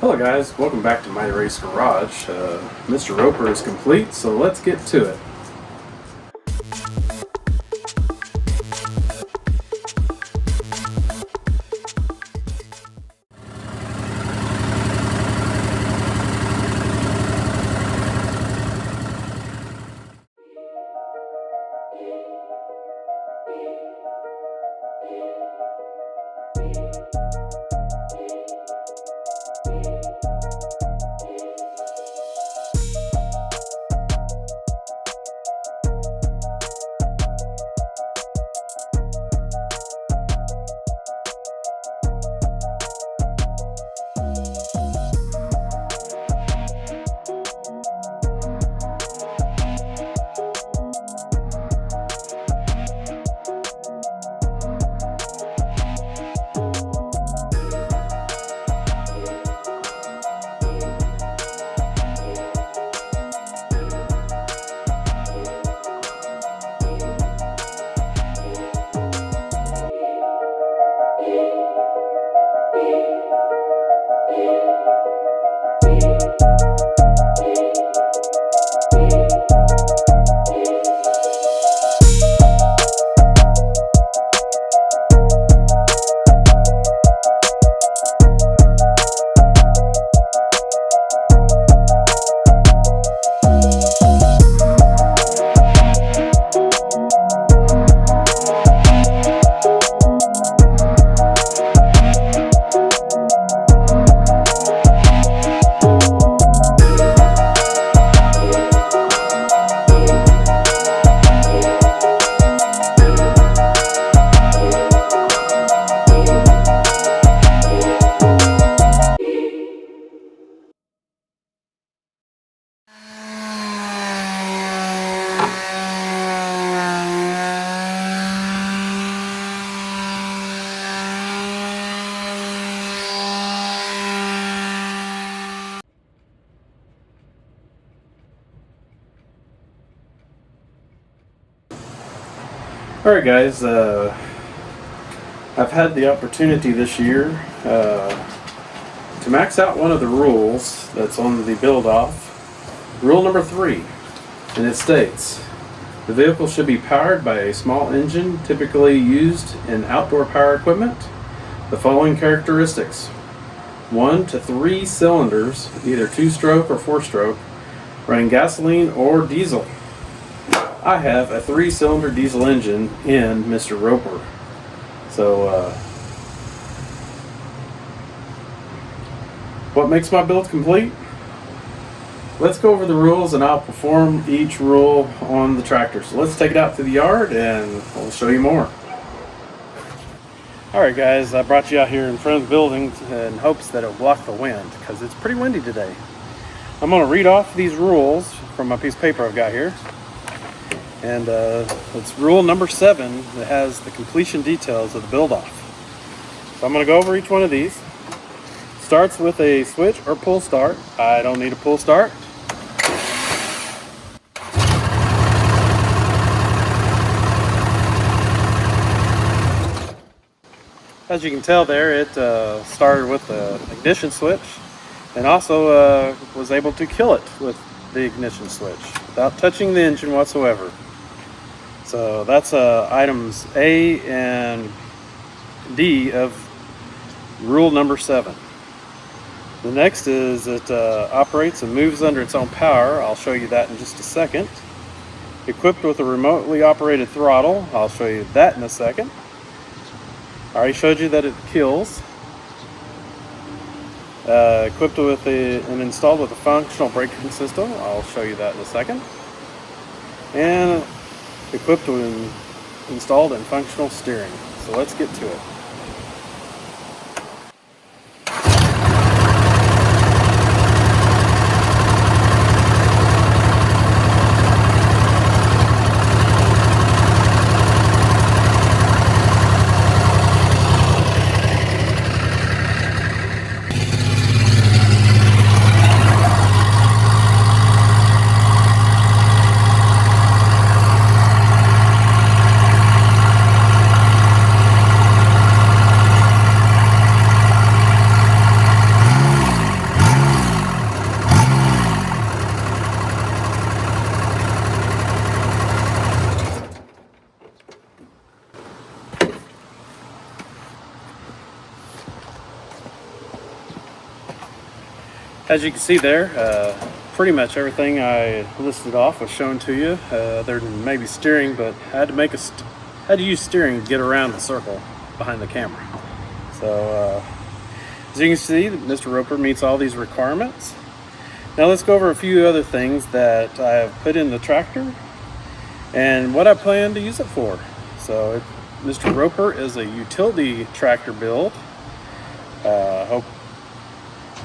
Hello guys, welcome back to Mighty Race Garage. Mr. Roper is complete, so let's get to it. Alright guys, I've had the opportunity this year to max out one of the rules that's on the build-off. Rule number 3, and it states, the vehicle should be powered by a small engine typically used in outdoor power equipment. The following characteristics: 1 to 3 cylinders, either 2-stroke or 4-stroke, running gasoline or diesel. I have a 3-cylinder diesel engine in Mr. Roper. So, what makes my build complete? Let's go over the rules and I'll perform each rule on the tractor. So let's take it out to the yard and I'll show you more. Alright guys, I brought you out here in front of the building in hopes that it'll block the wind because it's pretty windy today. I'm going to read off these rules from my piece of paper I've got here. And it's rule number 7 that has the completion details of the build-off. So I'm going to go over each one of these. Starts with a switch or pull start. I don't need a pull start. As you can tell there, it started with the ignition switch and also was able to kill it with the ignition switch without touching the engine whatsoever. So that's items A and D of rule number 7. The next is it operates and moves under its own power. I'll show you that in just a second. Equipped with a remotely operated throttle. I'll show you that in a second. I already showed you that it kills. Equipped with and installed with a functional braking system. I'll show you that in a second. And equipped with installed and functional steering. So let's get to it. As you can see there, pretty much everything I listed off was shown to you, other than maybe steering, but I had to had to use steering to get around the circle behind the camera. So as you can see, Mr. Roper meets all these requirements. Now let's go over a few other things that I have put in the tractor and what I plan to use it for. So Mr. Roper is a utility tractor build. I hope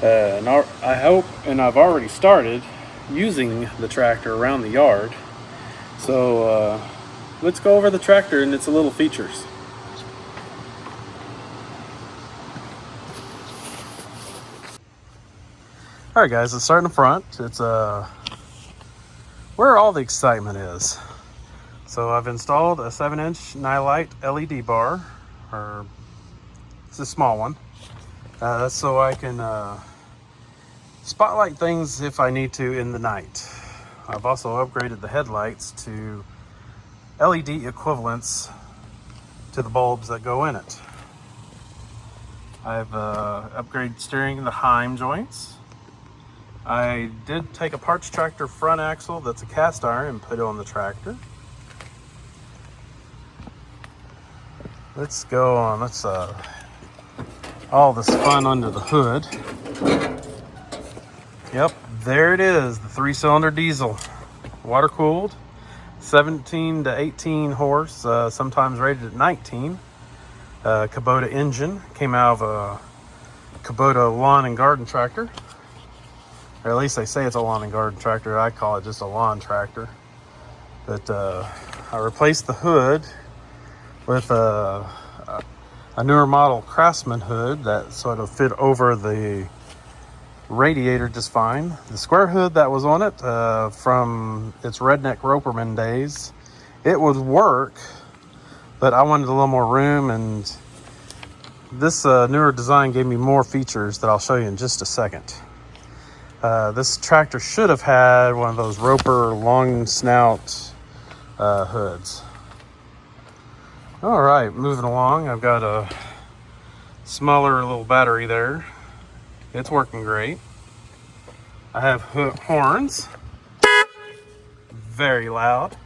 and I've already started using the tractor around the yard. So let's go over the tractor and its little features. All right, guys, let's start in the front. It's where all the excitement is. So I've installed a 7-inch nightlight LED bar, or it's a small one. That's so I can spotlight things if I need to in the night. I've also upgraded the headlights to LED equivalents to the bulbs that go in it. I've upgraded steering and the Heim joints. I did take a parts tractor front axle that's a cast iron and put it on the tractor. Let's go on. Let's all this fun under the hood. Yep, there it is, the 3-cylinder diesel, water cooled, 17 to 18 horse, sometimes rated at 19. Kubota engine, came out of a Kubota lawn and garden tractor. Or at least they say it's a lawn and garden tractor. I call it just a lawn tractor. But I replaced the hood with a newer model Craftsman hood that sort of fit over the radiator just fine. The square hood that was on it from its redneck Roperman days, it would work, but I wanted a little more room, and this newer design gave me more features that I'll show you in just a second. This tractor should have had one of those Roper long snout hoods. All right, moving along. I've got a smaller little battery there. It's working great. I have horns, very loud.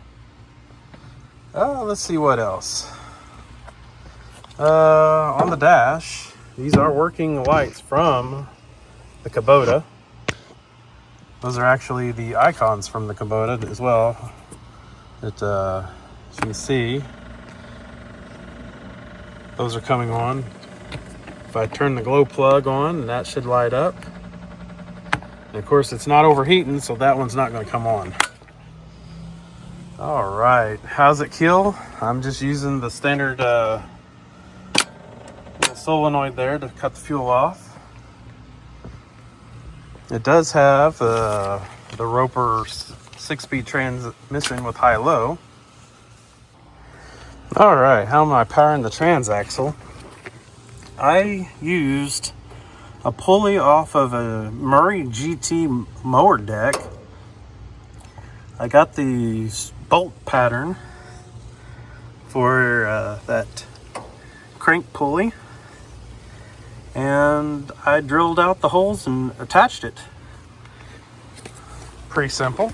Let's see what else. On the dash, these are working lights from the Kubota. Those are actually the icons from the Kubota as well. As you can see, those are coming on. If I turn the glow plug on, that should light up. And of course, it's not overheating, so that one's not going to come on. All right, how's it kill? I'm just using the standard solenoid there to cut the fuel off. It does have the Roper 6-speed transmission with high-low. All right, how am I powering the transaxle? I used a pulley off of a Murray GT mower deck. I got the bolt pattern for that crank pulley, and I drilled out the holes and attached it. Pretty simple.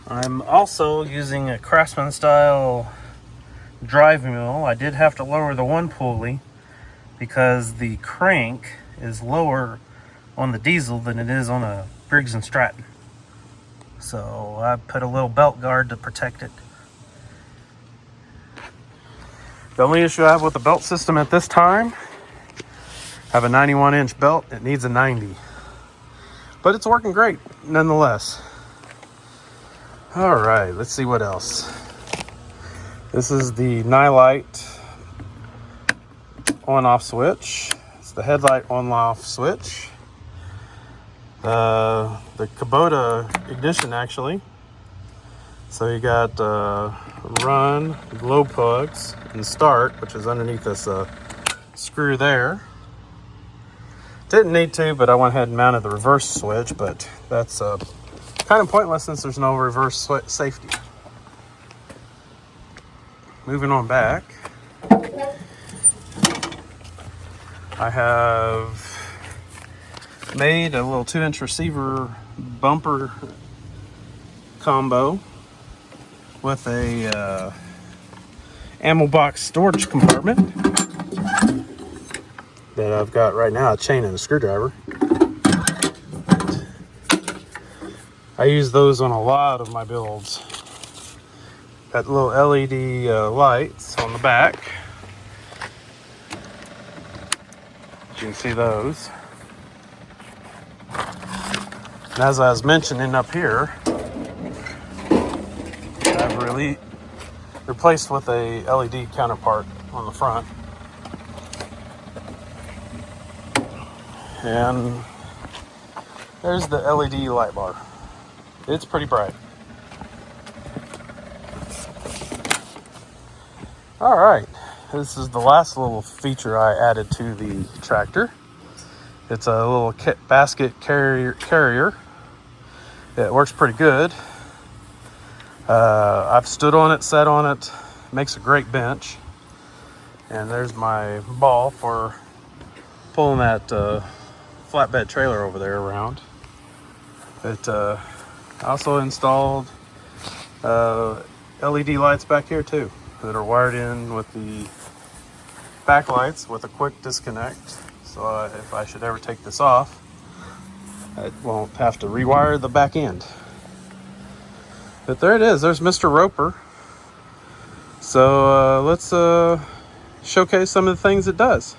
I'm also using a Craftsman style drive mule. I did have to lower the one pulley because the crank is lower on the diesel than it is on a Briggs & Stratton. So I put a little belt guard to protect it. The only issue I have with the belt system at this time, I have a 91-inch belt. It needs a 90. But it's working great nonetheless. All right, let's see what else. This is the nightlight on-off switch. It's the headlight on-off switch. The Kubota ignition, actually. So you got run, glow plugs, and start, which is underneath this screw there. Didn't need to, but I went ahead and mounted the reverse switch, but that's kind of pointless since there's no reverse safety. Moving on back, I have made a little 2-inch receiver bumper combo with a ammo box storage compartment that I've got right now, a chain and a screwdriver. I use those on a lot of my builds. Got little LED lights on the back. You can see those. And as I was mentioning up here, I've really replaced with a LED counterpart on the front. And there's the LED light bar. It's pretty bright. All right, this is the last little feature I added to the tractor. It's a little basket carrier. It works pretty good. I've stood on it, sat on it. Makes a great bench. And there's my ball for pulling that flatbed trailer over there around. I also installed LED lights back here too that are wired in with the backlights with a quick disconnect. So if I should ever take this off, I won't have to rewire the back end. But there it is. There's Mr. Roper. So let's showcase some of the things it does.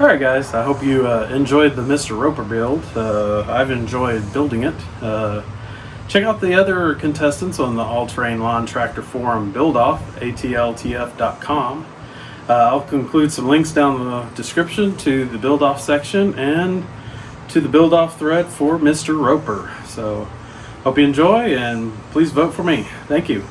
Alright guys, I hope you enjoyed the Mr. Roper build. I've enjoyed building it. Check out the other contestants on the All-Terrain Lawn Tractor Forum build-off, ATLTF.com. I'll include some links down in the description to the build-off section and to the build-off thread for Mr. Roper. So, hope you enjoy and please vote for me. Thank you.